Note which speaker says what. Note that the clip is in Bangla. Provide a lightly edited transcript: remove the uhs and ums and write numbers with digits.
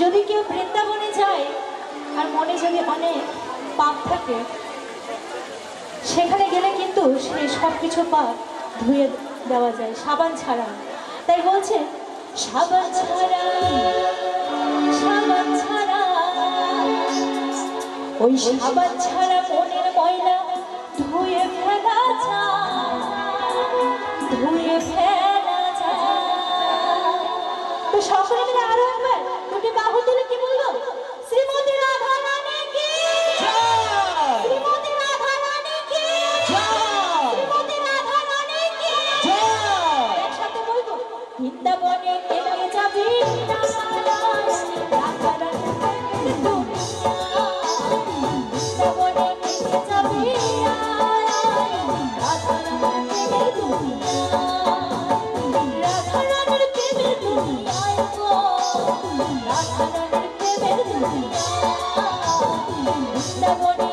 Speaker 1: যদি কেউ বৃন্দাবনে যায় আর মনে যদি অনেক পাপ থাকে সেখানে গেলে কিন্তু সেই সব কিছু পাপ ধুয়ে দেওয়া যায় সাবান ছাড়া। তাই বলছে সাবান ছাড়া সাবান ছাড়া, ওই সাবান ছাড়া মনের ময়লা ধুয়ে ফেলা যায়, ধুয়ে ফেলা যায়। তো সকলে মিলে আরো একবার দুটি বাহু তুলে কি বলবো? শ্রীমতী রাধা রানী কি জয়, শ্রীমতী রাধা রানী কি জয়, শ্রীমতী রাধা রানী কি জয়। একসাথে বলবো বৃন্দাবনে কেটে যাবি না রাধা রানী বৃন্দাবনে কেটে যাবি না রাধা রানী দুনিয়া, রাধা রানীর প্রেমের দুনিয়ায় গো, রাধা রানীর প্রেমের দুনিয়া। বৃন্দাবনে